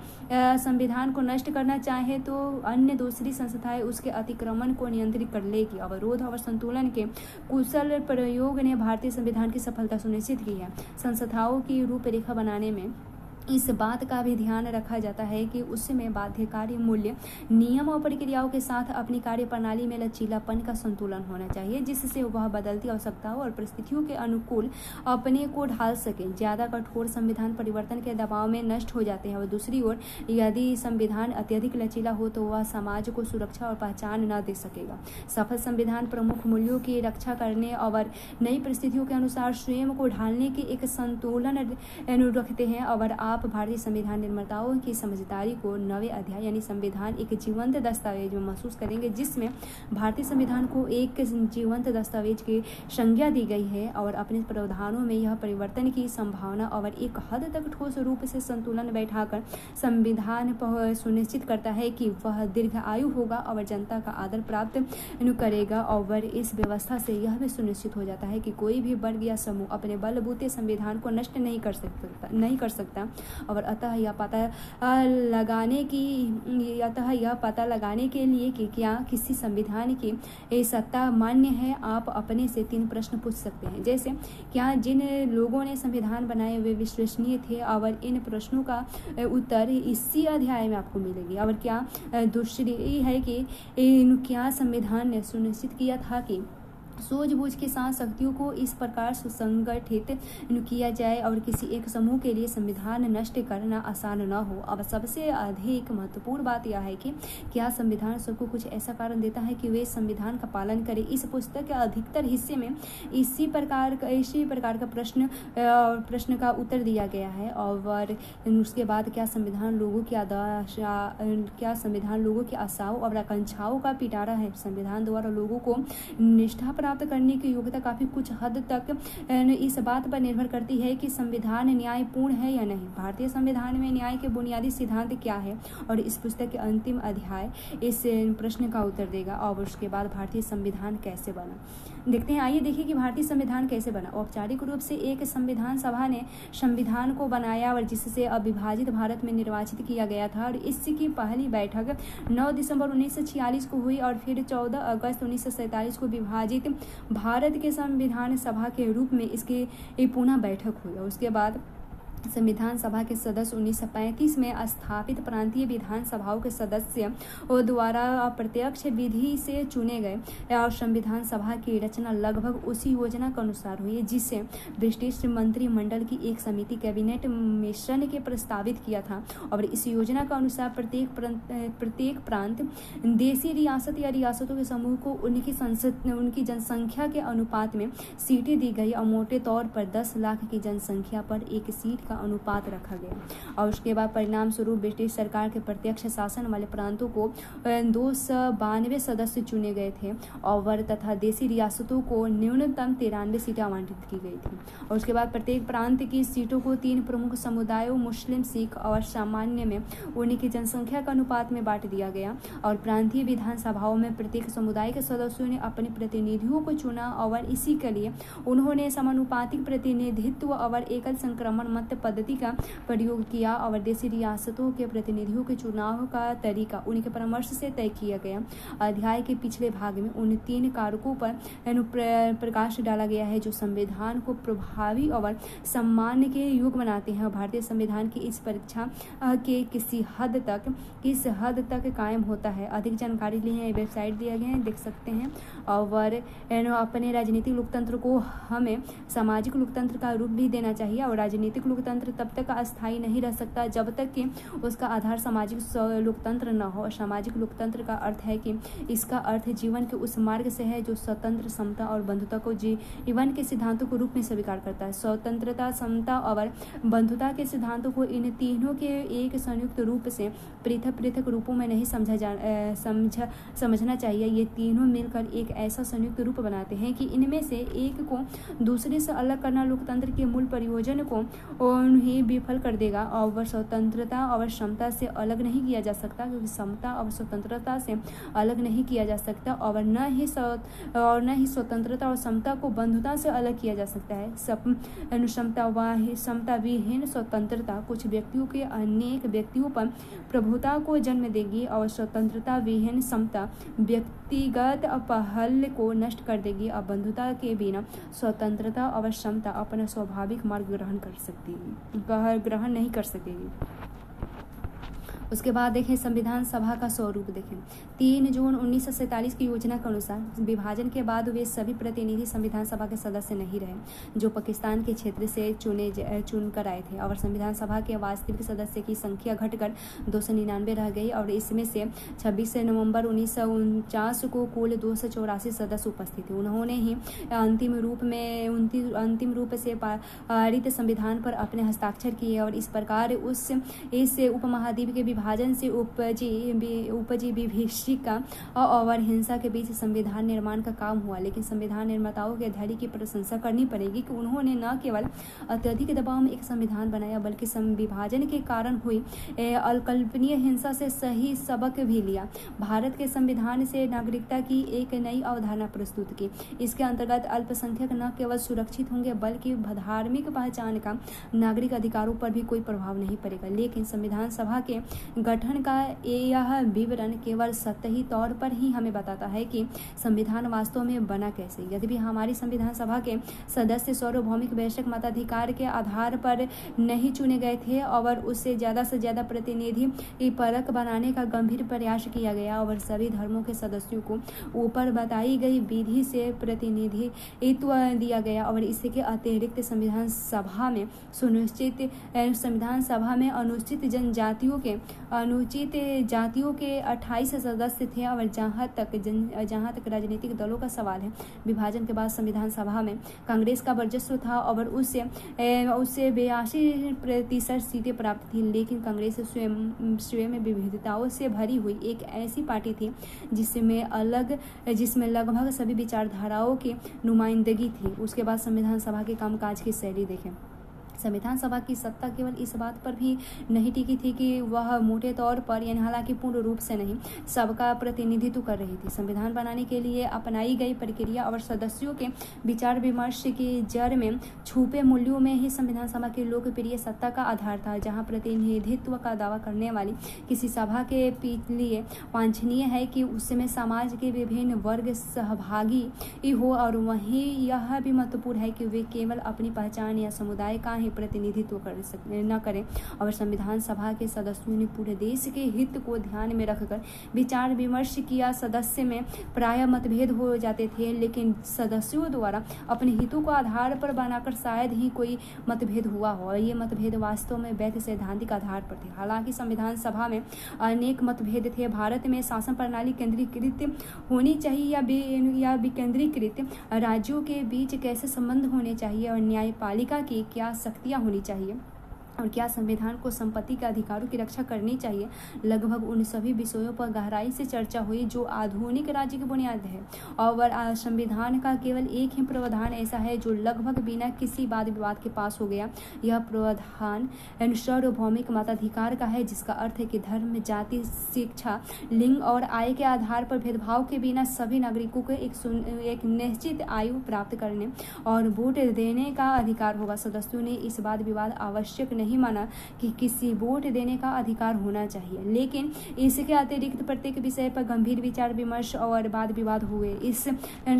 संविधान को नष्ट करना चाहे तो अन्य दूसरी संस्थाएं उसके अतिक्रमण को नियंत्रित कर लेगी। अवरोध और संतुलन के कुशल प्रयोग ने भारतीय संविधान की सफलता सुनिश्चित की है। संस्थाओं की रूपरेखा बनाने में इस बात का भी ध्यान रखा जाता है कि उसमें बाध्यकारी मूल्य, नियम और प्रक्रियाओं के साथ अपनी कार्य प्रणाली में लचीलापन का संतुलन होना चाहिए जिससे वह बदलती आवश्यकताओं और परिस्थितियों के अनुकूल अपने को ढाल सके। ज़्यादा कठोर संविधान परिवर्तन के दबाव में नष्ट हो जाते हैं और दूसरी ओर यदि संविधान अत्यधिक लचीला हो तो वह समाज को सुरक्षा और पहचान न दे सकेगा। सफल संविधान प्रमुख मूल्यों की रक्षा करने और नई परिस्थितियों के अनुसार स्वयं को ढालने की एक संतुलन रखते हैं और आप भारतीय संविधान निर्माताओं की समझदारी को नवे अध्याय यानी संविधान एक जीवंत दस्तावेज में महसूस करेंगे जिसमें भारतीय संविधान को एक जीवंत दस्तावेज की संज्ञा दी गई है और अपने प्रावधानों में यह परिवर्तन की संभावना और एक हद तक ठोस रूप से संतुलन बैठाकर संविधान सुनिश्चित करता है कि वह दीर्घ आयु होगा और जनता का आदर प्राप्त करेगा। और इस व्यवस्था से यह भी सुनिश्चित हो जाता है कि कोई भी वर्ग या समूह अपने बलबूते संविधान को नष्ट नहीं कर सकता और अतः यह पता लगाने के लिए कि क्या किसी संविधान की सत्ता मान्य है, आप अपने से 3 प्रश्न पूछ सकते हैं। जैसे, क्या जिन लोगों ने संविधान बनाए वे विश्वसनीय थे? और इन प्रश्नों का उत्तर इसी अध्याय में आपको मिलेगी। और क्या दूसरी है कि क्या संविधान ने सुनिश्चित किया था कि सूझबूझ के साथ शक्तियों को इस प्रकार सुसंगठित किया जाए और किसी एक समूह के लिए संविधान नष्ट करना आसान न हो। अब सबसे अधिक महत्वपूर्ण बात यह है कि क्या संविधान सबको कुछ ऐसा कारण देता है कि वे संविधान का पालन करें। इस पुस्तक के अधिकतर हिस्से में इसी प्रकार का प्रश्न का उत्तर दिया गया है। और उसके बाद क्या संविधान लोगों की आशाओं और आकांक्षाओं का पिटारा है। संविधान द्वारा लोगों को निष्ठा प्राप्त करने की योग्यता काफी कुछ हद तक इस बात पर निर्भर करती है कि संविधान न्यायपूर्ण है या नहीं। भारतीय संविधान में न्याय के बुनियादी सिद्धांत क्या है और इस पुस्तक के अंतिम अध्याय इस प्रश्न का उत्तर देगा। और उसके बाद भारतीय संविधान कैसे बना देखते हैं। आइए देखिए कि भारतीय संविधान कैसे बना। औपचारिक रूप से एक संविधान सभा ने संविधान को बनाया और जिससे अविभाजित भारत में निर्वाचित किया गया था और इसकी पहली बैठक 9 दिसंबर 1946 को हुई और फिर 14 अगस्त 1947 को विभाजित भारत के संविधान सभा के रूप में इसकी पुनः बैठक हुई। और उसके बाद संविधान सभा के सदस्य 1935 में स्थापित प्रांतीय विधान सभाओं के सदस्य द्वारा अप्रत्यक्ष विधि से चुने गए और संविधान सभा की रचना लगभग उसी योजना के अनुसार हुई जिसे ब्रिटिश मंत्रिमंडल की एक समिति कैबिनेट मिशन के प्रस्तावित किया था। और इस योजना के अनुसार प्रत्येक प्रांत देशी रियासत या रियासतों के समूह को उनकी जनसंख्या के अनुपात में सीटें दी गई और मोटे तौर पर 10 लाख की जनसंख्या पर एक सीट का अनुपात रखा गया। और उसके बाद परिणाम स्वरूप ब्रिटिश सरकार के प्रत्यक्ष शासन वाले प्रांतों को 292 सदस्य चुने गए थे और तथा देशी रियासतों को न्यूनतम 93 सीटें आवंटित की गई थी। और उसके बाद प्रत्येक प्रांत की सीटों को 3 प्रमुख समुदायों मुस्लिम, सिख और सामान्य में उनकी जनसंख्या के अनुपात में बांट दिया गया। और प्रांतीय विधानसभाओं में प्रत्येक समुदाय के सदस्यों ने अपने प्रतिनिधियों को चुना और इसी के लिए उन्होंने समानुपातिक प्रतिनिधित्व और एकल संक्रमण मत पद्धति का प्रयोग किया। और देशी रियासतों के प्रतिनिधियों के चुनाव का तरीका उनके परामर्श से तय किया गया। अध्याय के पिछले भाग में उन 3 कारकों पर प्रकाश डाला गया है जो संविधान को प्रभावी और सम्मान के योग्य बनाते हैं। भारतीय संविधान की इस परीक्षा के किस हद तक कायम होता है। अधिक जानकारी के लिए वेबसाइट दिया गया है, देख सकते हैं। और अपने राजनीतिक लोकतंत्र को हमें सामाजिक लोकतंत्र का रूप भी देना चाहिए। और राजनीतिक लोकतंत्र तब तक अस्थायी नहीं रह सकता जब तक कि उसका आधार सामाजिक लोकतंत्र न हो। सामाजिक लोकतंत्र का अर्थ है कि इसका अर्थ जीवन के उस मार्ग से है जो स्वतंत्र, समता और बंधुता को जीवन के सिद्धांतों के रूप में स्वीकार करता है। स्वतंत्रता, समता और बंधुता के सिद्धांतों को इन तीनों के एक संयुक्त रूप से पृथक पृथक रूपों में नहीं समझना चाहिए। ये तीनों मिलकर एक ऐसा संयुक्त रूप बनाते हैं कि इनमें से एक को दूसरे से अलग करना लोकतंत्र के मूल प्रयोजन को उन्हें विफल कर देगा। और स्वतंत्रता और समता से अलग नहीं किया जा सकता, क्योंकि समता और स्वतंत्रता से अलग नहीं किया जा सकता। और न ही स्वतंत्रता और समता को बंधुता से अलग किया जा सकता है। समता विहीन स्वतंत्रता कुछ व्यक्तियों के अनेक व्यक्तियों पर प्रभुता को जन्म देगी और स्वतंत्रता विहीन समता व्यक्तिगत पहल को नष्ट कर देगी। और बंधुता के बिना स्वतंत्रता और समता अपना स्वाभाविक मार्ग ग्रहण नहीं कर सकेगी। उसके बाद देखें संविधान सभा का स्वरूप देखें। 3 जून 1947 की योजना के अनुसार विभाजन के बाद वे सभी प्रतिनिधि संविधान सभा के सदस्य नहीं रहे जो पाकिस्तान के क्षेत्र से चुनकर आए थे। और संविधान सभा के वास्तविक सदस्य की संख्या घटकर 299 रह गई और इसमें से 26 नवंबर 1949 को कुल 284 सदस्य उपस्थित थे। उन्होंने ही अंतिम रूप से पारित संविधान पर अपने हस्ताक्षर किए और इस प्रकार इस उपमहाद्वीप के विभाजन से उपजी विभीषिका और हिंसा के बीच संविधान निर्माण का काम हुआ। लेकिन संविधान निर्माताओं के धैर्य की प्रशंसा करनी पड़ेगी कि उन्होंने न केवल अत्यधिक दबाव में एक संविधान बनाया बल्कि विभाजन के कारण हुई अकल्पनीय हिंसा से सही सबक भी लिया। भारत के संविधान से नागरिकता की एक नई अवधारणा प्रस्तुत की। इसके अंतर्गत अल्पसंख्यक न केवल सुरक्षित होंगे बल्कि धार्मिक पहचान का नागरिक अधिकारों पर भी कोई प्रभाव नहीं पड़ेगा। लेकिन संविधान सभा के गठन का यह विवरण केवल सतही तौर पर ही हमें बताता है कि संविधान वास्तव में बना कैसे। यद्यपि हमारी संविधान सभा के सदस्य सार्वभौमिक वैश्विक मताधिकार के आधार पर नहीं चुने गए थे और उससे ज्यादा प्रतिनिधि परक बनाने का गंभीर प्रयास किया गया और सभी धर्मों के सदस्यों को ऊपर बताई गई विधि से प्रतिनिधित्व दिया गया। और इसके अतिरिक्त संविधान सभा में अनुसूचित जातियों के 28 सदस्य थे। और जहां तक राजनीतिक दलों का सवाल है, विभाजन के बाद संविधान सभा में कांग्रेस का वर्चस्व था और उससे 82% सीटें प्राप्त थी। लेकिन कांग्रेस स्वयं विविधताओं से भरी हुई एक ऐसी पार्टी थी जिसमें लगभग सभी विचारधाराओं की नुमाइंदगी थी। उसके बाद संविधान सभा के कामकाज की शैली देखें। संविधान सभा की सत्ता केवल इस बात पर भी नहीं टिकी थी कि वह मोटे तौर पर यानी हालांकि पूर्ण रूप से नहीं सबका प्रतिनिधित्व कर रही थी। संविधान बनाने के लिए अपनाई गई प्रक्रिया और सदस्यों के विचार विमर्श की जड़ में छुपे मूल्यों में ही संविधान सभा की लोकप्रिय सत्ता का आधार था। जहां प्रतिनिधित्व का दावा करने वाली किसी सभा के लिए वांछनीय है कि उसमें समाज के विभिन्न वर्ग सहभागी हो और वहीं यह भी महत्वपूर्ण है कि वे केवल अपनी पहचान या समुदाय का ही प्रतिनिधित्व न करें। और संविधान सभा के सदस्यों ने पूरे देश के हित को ध्यान में रखकर विचार विमर्श किया। सदस्य में प्राय मतभेद हो जाते थे, लेकिन सदस्यों द्वारा अपने हितों को आधार पर बनाकर शायद ही कोई मतभेद हुआ हो, और ये मतभेद वास्तव में वैध सैद्धांतिक आधार पर थे। हालांकि संविधान सभा में अनेक मतभेद थे। भारत में शासन प्रणाली केंद्रीकृत होनी चाहिए या विकेंद्रीकृत, राज्यों के बीच कैसे संबंध होने चाहिए, और न्यायपालिका की क्या शक्तियां होनी चाहिए, और क्या संविधान को संपत्ति के अधिकारों की रक्षा करनी चाहिए। लगभग उन सभी विषयों पर गहराई से चर्चा हुई जो आधुनिक राज्य की बुनियाद है। और संविधान का केवल एक ही प्रावधान ऐसा है जो लगभग बिना किसी वाद विवाद के पास हो गया। यह प्रावधान सार्वभौमिक मताधिकार का है, जिसका अर्थ है कि धर्म, जाति, शिक्षा, लिंग और आय के आधार पर भेदभाव के बिना सभी नागरिकों को एक निश्चित आयु प्राप्त करने और वोट देने का अधिकार होगा। सदस्यों ने इस वाद विवाद आवश्यक नहीं माना कि किसी वोट देने का अधिकार होना चाहिए, लेकिन इसके अतिरिक्त प्रत्येक विषय पर गंभीर विचार विमर्श और वाद विवाद हुए। इस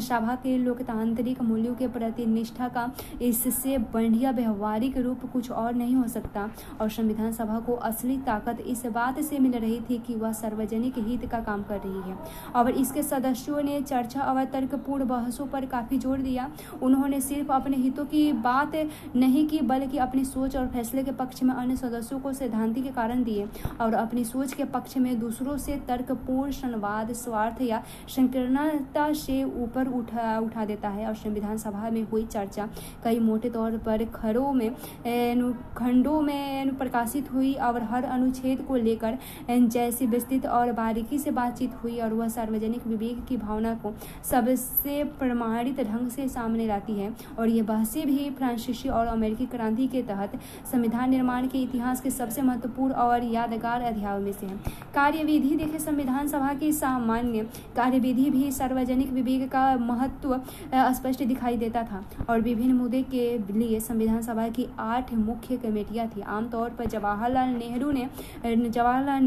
सभा के लोकतांत्रिक मूल्यों के प्रति निष्ठा का इससे बढ़िया व्यवहारिक रूप कुछ और नहीं हो सकता। और संविधान सभा को असली ताकत इस बात से मिल रही थी कि वह सार्वजनिक हित का काम कर रही है। और इसके सदस्यों ने चर्चा और तर्कपूर्ण बहसों पर काफी जोर दिया। उन्होंने सिर्फ अपने हितों की बात नहीं की, बल्कि अपनी सोच और फैसले के पक्ष में अन्य सदस्यों को सैद्धांतिक कारण दिए, और अपनी सोच के पक्ष में दूसरों से तर्कपूर्ण संवाद स्वार्थ या संकीर्णता से ऊपर उठा देता है। और संविधान सभा में हुई चर्चा कई मोटे तौर पर खंडों में प्रकाशित हुई, और हर अनुच्छेद को लेकर जैसी विस्तृत और बारीकी से बातचीत हुई, और वह सार्वजनिक विवेक की भावना को सबसे प्रमाणित ढंग से सामने लाती है। और ये बहसें भी फ्रांसीसी और अमेरिकी क्रांति के तहत संविधान निर्माण के इतिहास के सबसे महत्वपूर्ण और यादगार अध्यायों में से है। कार्यविधि देखें, संविधान सभा की सामान्य कार्यविधि भी सार्वजनिक विवेक का महत्व स्पष्ट दिखाई देता था, और विभिन्न मुद्दे के लिए संविधान सभा की 8 मुख्य कमेटियां थी। आमतौर पर जवाहरलाल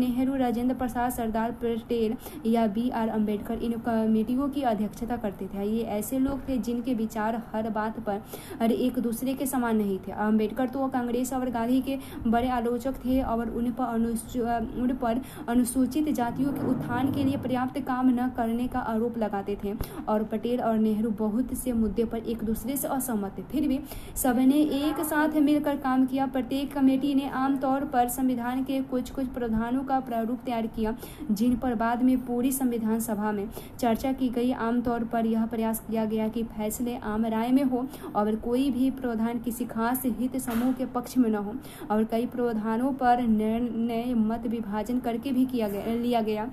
नेहरू, राजेंद्र प्रसाद, सरदार पटेल या BR अम्बेडकर इन कमेटियों की अध्यक्षता करते थे। ये ऐसे लोग थे जिनके विचार हर बात पर एक दूसरे के समान नहीं थे। अम्बेडकर तो कांग्रेस और गांधी के बड़े आलोचक थे, और उन पर अनुसूचित जातियों के उत्थान के लिए पर्याप्त काम न करने का आरोप लगाते थे। और पटेल और नेहरू बहुत से मुद्दे पर एक दूसरे से असहमत थे, फिर भी सबने एक साथ मिलकर काम किया। प्रत्येक कमेटी ने आमतौर पर संविधान के कुछ प्रावधानों का प्रारूप तैयार किया, जिन पर बाद में पूरी संविधान सभा में चर्चा की गई। आमतौर पर यह प्रयास किया गया कि फैसले आम राय में हो, और कोई भी प्रावधान किसी खास हित समूह के पक्ष में न हो। और कई प्रावधानों पर निर्णय मत विभाजन करके भी लिया गया,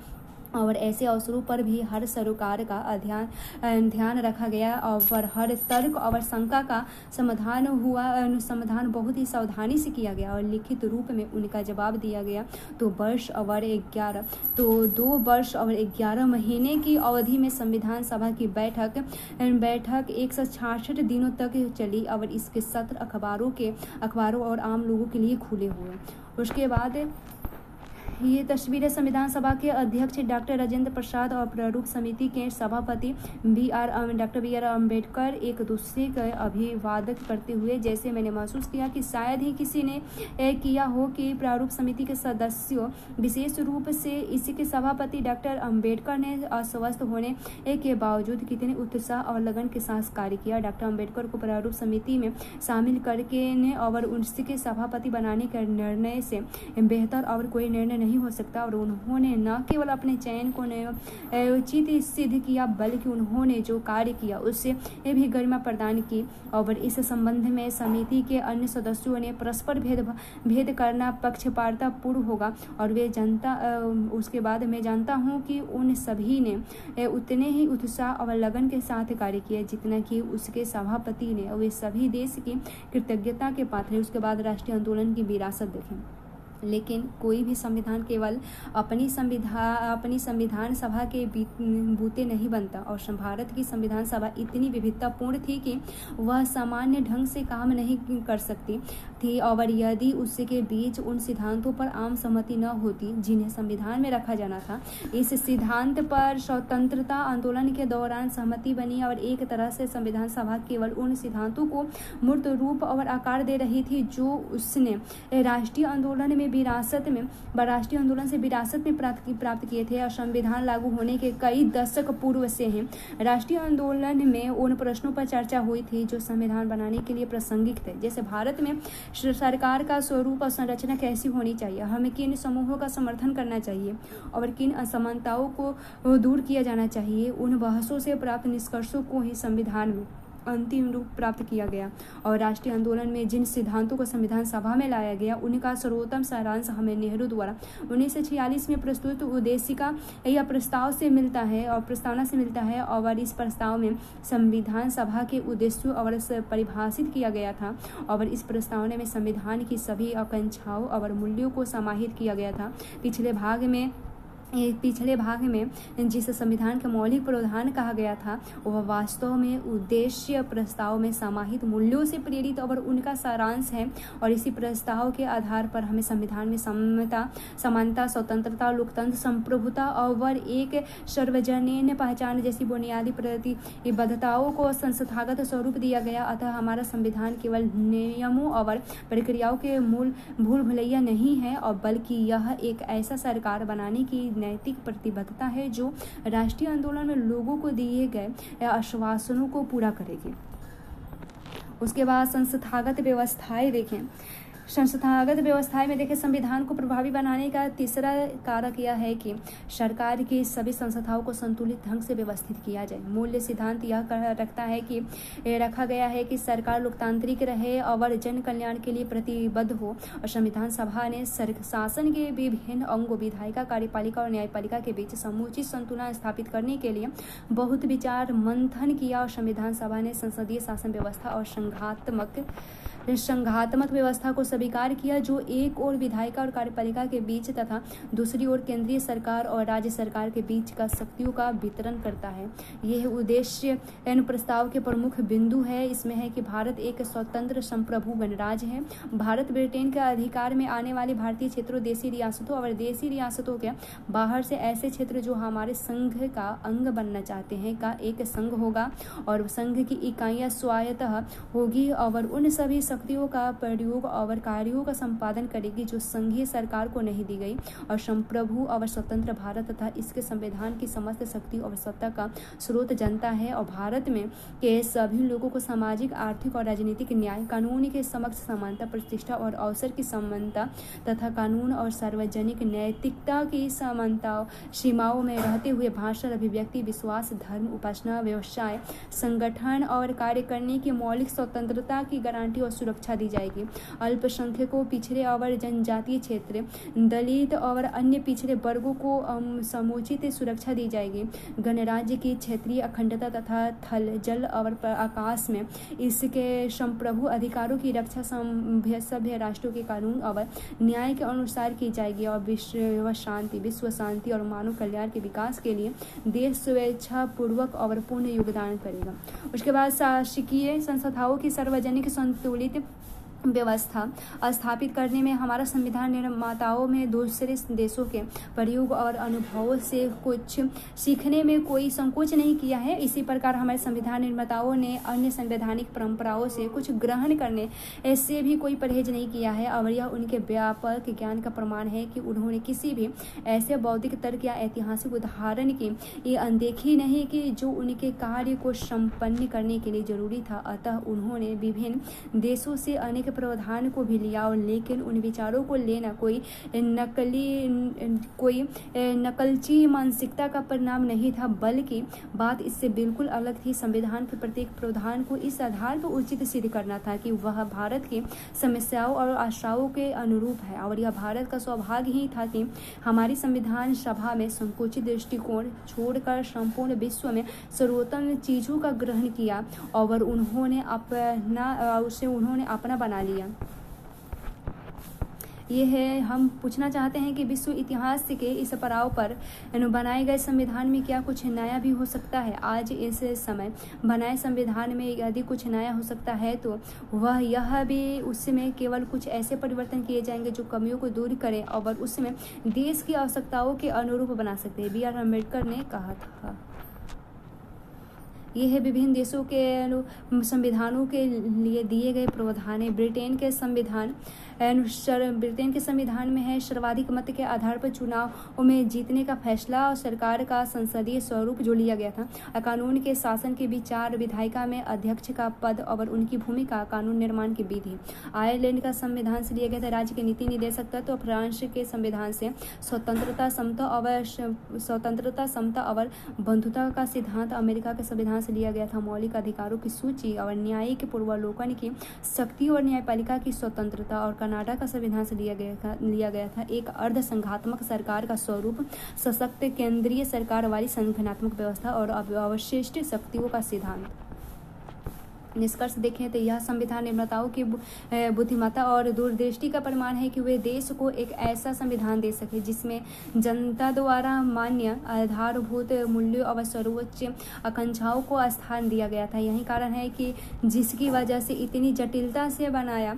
और ऐसे अवसरों पर भी हर सरोकार का ध्यान रखा गया, और हर तर्क और शंका का समाधान बहुत ही सावधानी से किया गया, और लिखित रूप में उनका जवाब दिया गया। तो 2 वर्ष और 11 महीने की अवधि में संविधान सभा की बैठक 166 दिनों तक चली, और इसके सत्र अखबारों और आम लोगों के लिए खुले हुए। उसके बाद ये तस्वीर है संविधान सभा के अध्यक्ष डॉक्टर राजेंद्र प्रसाद और प्रारूप समिति के सभापति डॉक्टर BR अम्बेडकर एक दूसरे का अभिवादन करते हुए। जैसे मैंने महसूस किया कि शायद ही किसी ने किया हो कि प्रारूप समिति के सदस्यों, विशेष रूप से इसके सभापति डॉक्टर अम्बेडकर ने अस्वस्थ होने के बावजूद कितने उत्साह और लगन के साथ कार्य किया। डॉक्टर अम्बेडकर को प्रारूप समिति में शामिल करके और उसके सभापति बनाने के निर्णय से बेहतर और कोई निर्णय नहीं हो सकता। और उन्होंने न केवल अपने चयन को उचित सिद्ध किया, बल्कि उन्होंने जो कार्य किया उससे भी गरिमा प्रदान की। और इस संबंध में समिति के अन्य सदस्यों ने परस्पर भेद करना पक्षपातपूर्ण होगा, और उसके बाद मैं जानता हूँ कि उन सभी ने उतने ही उत्साह और लगन के साथ कार्य किया जितना कि उसके सभापति ने। वे सभी देश की कृतज्ञता के पात्र हैं। उसके बाद राष्ट्रीय आंदोलन की विरासत देखें। लेकिन कोई भी संविधान केवल अपनी संविधान सभा के बूते नहीं बनता, और भारत की संविधान सभा इतनी विविधतापूर्ण थी कि वह सामान्य ढंग से काम नहीं कर सकती थी, और यदि उसके बीच उन सिद्धांतों पर आम सहमति न होती जिन्हें संविधान में रखा जाना था। इस सिद्धांत पर स्वतंत्रता आंदोलन के दौरान सहमति बनी, और एक तरह से संविधान सभा केवल उन सिद्धांतों को मूर्त रूप और आकार दे रही थी जो उसने राष्ट्रीय आंदोलन से विरासत में प्राप्त किए थे, और संविधान लागू होने के कई दशक पूर्व से हैं। राष्ट्रीय आंदोलन में उन प्रश्नों पर चर्चा हुई थी जो संविधान बनाने के लिए प्रासंगिक थे, जैसे भारत में सरकार का स्वरूप और संरचना कैसी होनी चाहिए, हमें किन समूहों का समर्थन करना चाहिए और किन असमानताओं को दूर किया जाना चाहिए। उन बहसों से प्राप्त निष्कर्षों को ही संविधान में अंतिम रूप प्राप्त किया गया, और राष्ट्रीय आंदोलन में जिन सिद्धांतों को संविधान सभा में लाया गया उनका सर्वोत्तम सारांश हमें नेहरू द्वारा 1946 में प्रस्तुत उद्देशिका या प्रस्तावना से मिलता है, और इस प्रस्ताव में संविधान सभा के उद्देश्यों और परिभाषित किया गया था, और इस प्रस्तावना में संविधान की सभी आकांक्षाओं और मूल्यों को समाहित किया गया था। पिछले भाग में जिस संविधान का मौलिक प्रावधान कहा गया था वह वास्तव में उद्देश्य प्रस्ताव में समाहित मूल्यों से प्रेरित और उनका सारांश है, और इसी प्रस्ताव के आधार पर हमें संविधान में समानता, स्वतंत्रता, लोकतंत्र, संप्रभुता और एक सार्वजनीन पहचान जैसी बुनियादी प्रतिबद्धताओं को संस्थागत स्वरूप दिया गया। अतः हमारा संविधान केवल नियमों और प्रक्रियाओं के भूल भुलैया नहीं है, और बल्कि यह एक ऐसा सरकार बनाने की नैतिक प्रतिबद्धता है जो राष्ट्रीय आंदोलन में लोगों को दिए गए आश्वासनों को पूरा करेगी। उसके बाद संस्थागत व्यवस्थाएं देखें। संस्थागत व्यवस्थाएं में देखें, संविधान को प्रभावी बनाने का तीसरा कारक यह है कि सरकार की सभी संस्थाओं को संतुलित ढंग से व्यवस्थित किया जाए। मूल्य सिद्धांत यह रखा गया है कि सरकार लोकतांत्रिक रहे और जन कल्याण के लिए प्रतिबद्ध हो, और संविधान सभा ने शासन के विभिन्न अंगों, विधायिका, कार्यपालिका और न्यायपालिका के बीच समुचित संतुलन स्थापित करने के लिए बहुत विचार मंथन किया, और संविधान सभा ने संसदीय शासन व्यवस्था और संघात्मक व्यवस्था को स्वीकार किया जो एक ओर विधायिका और कार्यपालिका के बीच तथा दूसरी ओर केंद्रीय सरकार और राज्य सरकार के बीच का शक्तियों का वितरण करता है। यह उद्देश्य प्रस्ताव के प्रमुख बिंदु है। इसमें है कि भारत एक स्वतंत्र संप्रभु गणराज्य है। भारत ब्रिटेन के अधिकार में आने वाले भारतीय क्षेत्रों, देशी रियासतों और देशी रियासतों के बाहर से ऐसे क्षेत्र जो हमारे संघ का अंग बनना चाहते हैं का एक संघ होगा, और संघ की इकाइयां स्वायत्त होगी और उन सभी शक्तियों का प्रयोग और कार्यों का संपादन करेगी जो संघीय सरकार को नहीं दी गई, और संप्रभु और स्वतंत्र भारत तथा इसके संविधान की समस्त शक्ति और सत्ता का स्रोत जनता है, और भारत में के सभी लोगों को सामाजिक, आर्थिक और राजनीतिक न्याय, कानून के समक्ष समानता, प्रतिष्ठा और अवसर की समानता तथा कानून और सार्वजनिक नैतिकता की समानता सीमाओं में रहते हुए भाषण, अभिव्यक्ति, विश्वास, धर्म, उपासना, व्यवसाय, संगठन और कार्य करने की मौलिक स्वतंत्रता की गारंटी और सुरक्षा दी जाएगी। अल्पसंख्यकों, पिछड़े और जनजातीय क्षेत्र, दलित और अन्य पिछड़े वर्गों को समुचित सुरक्षा दी जाएगी। गणराज्य की क्षेत्रीय अखंडता तथा थल, जल और आकाश में इसके संप्रभु अधिकारों की रक्षा सभ्य राष्ट्रों के कानून और न्याय के अनुसार की जाएगी, और विश्व शांति और मानव कल्याण के विकास के लिए देश स्वेच्छा पूर्वक और पूर्ण योगदान करेगा। उसके बाद शासकीय संस्थाओं की सार्वजनिक संतुलित व्यवस्था स्थापित करने में हमारा संविधान निर्माताओं में दूसरे देशों के प्रयोग और अनुभवों से कुछ सीखने में कोई संकोच नहीं किया है। इसी प्रकार हमारे संविधान निर्माताओं ने अन्य संवैधानिक परंपराओं से कुछ ग्रहण करने से भी कोई परहेज नहीं किया है, और यह उनके व्यापक ज्ञान का प्रमाण है कि उन्होंने किसी भी ऐसे बौद्धिक तर्क या ऐतिहासिक उदाहरण की ये अनदेखी नहीं की जो उनके कार्य को संपन्न करने के लिए जरूरी था। अतः उन्होंने विभिन्न देशों से अनेक प्रावधान को भी लिया, और लेकिन उन विचारों को लेना कोई नकलची मानसिकता का परिणाम नहीं था, बल्कि बात इससे बिल्कुल अलग थी। संविधान के प्रत्येक प्रावधान को इस आधार पर उचित सिद्ध करना था कि वह भारत की समस्याओं और आशाओं के अनुरूप है, और यह भारत का सौभाग्य ही था कि हमारी संविधान सभा में संकुचित दृष्टिकोण छोड़कर संपूर्ण विश्व में सर्वोत्तम चीजों का ग्रहण किया और उन्होंने अपना बना लिया। ये है, हम पूछना चाहते हैं कि विश्व इतिहास के इस पड़ाव पर बनाए गए संविधान में क्या कुछ नया भी हो सकता है। आज इस समय बनाए संविधान में यदि कुछ नया हो सकता है तो वह यह भी उसमें केवल कुछ ऐसे परिवर्तन किए जाएंगे जो कमियों को दूर करें और उसमें देश की आवश्यकताओं के अनुरूप बना सकते हैं। बी आर अम्बेडकर ने कहा था। ये है विभिन्न देशों के संविधानों के लिए दिए गए प्रावधान। ब्रिटेन के संविधान में है सर्वाधिक मत के आधार पर चुनाव में जीतने का फैसला और सरकार का संसदीय स्वरूप जो लिया गया था। कानून के शासन के विचार विधायिका में अध्यक्ष का पद और उनकी भूमिका कानून निर्माण की विधि। आयरलैंड का संविधान से लिया गया था राज्य के नीति निर्देशक तत्व। फ्रांस के संविधान से स्वतंत्रता समता और बंधुता का सिद्धांत। अमेरिका के संविधान से लिया गया था मौलिक अधिकारों की सूची और न्यायिक पूर्वावलोकन की शक्ति और न्यायपालिका की स्वतंत्रता। और कनाडा का संविधान से लिया गया था एक अर्ध संघात्मक सरकार का स्वरूप, सशक्त केंद्रीय सरकार वाली संगठनात्मक व्यवस्था और अवशिष्ट शक्तियों का सिद्धांत। निष्कर्ष देखें तो यह संविधान निर्माताओं की बुद्धिमत्ता और दूरदृष्टि का प्रमाण है कि वे देश को एक ऐसा संविधान दे सके जिसमें जनता द्वारा मान्य आधारभूत मूल्यों और सर्वोच्च आकांक्षाओं को स्थान दिया गया था। यही कारण है कि जिसकी वजह से इतनी जटिलता से बनाया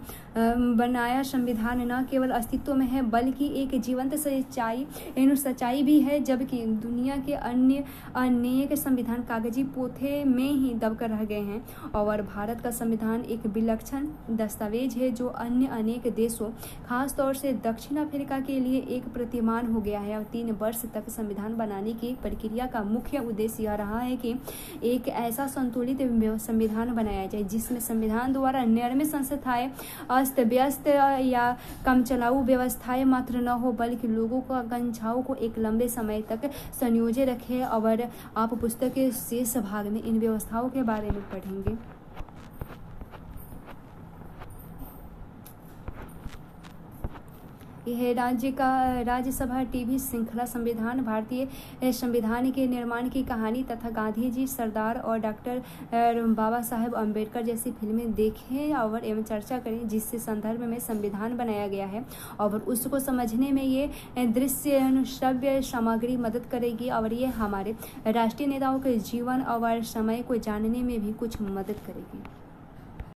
संविधान न केवल अस्तित्व में है बल्कि एक जीवंत सच्चाई भी है, जबकि दुनिया के अन्य अनेक संविधान कागजी पोथे में ही दबकर रह गए हैं। और भारत का संविधान एक विलक्षण दस्तावेज है जो अन्य अनेक देशों खास तौर से दक्षिण अफ्रीका के लिए एक प्रतिमान हो गया है। और 3 वर्ष तक संविधान बनाने की प्रक्रिया का मुख्य उद्देश्य यह रहा है कि एक ऐसा संतुलित संविधान बनाया जाए जिसमें संविधान द्वारा निर्मित संस्थाएं अस्त व्यस्त या कम चलाऊ व्यवस्थाएं मात्र न हो बल्कि लोगों को आकांक्षाओं को एक लंबे समय तक संयोजित रखे। और आप पुस्तक के शेष भाग में इन व्यवस्थाओं के बारे में पढ़ेंगे। यह राज्यसभा टीवी श्रृंखला संविधान भारतीय संविधान के निर्माण की कहानी तथा गांधी जी, सरदार और डॉक्टर बाबा साहेब अम्बेडकर जैसी फिल्में देखें और एवं चर्चा करें जिससे संदर्भ में संविधान बनाया गया है और उसको समझने में ये दृश्य श्रव्य सामग्री मदद करेगी और ये हमारे राष्ट्रीय नेताओं के जीवन और समय को जानने में भी कुछ मदद करेगी।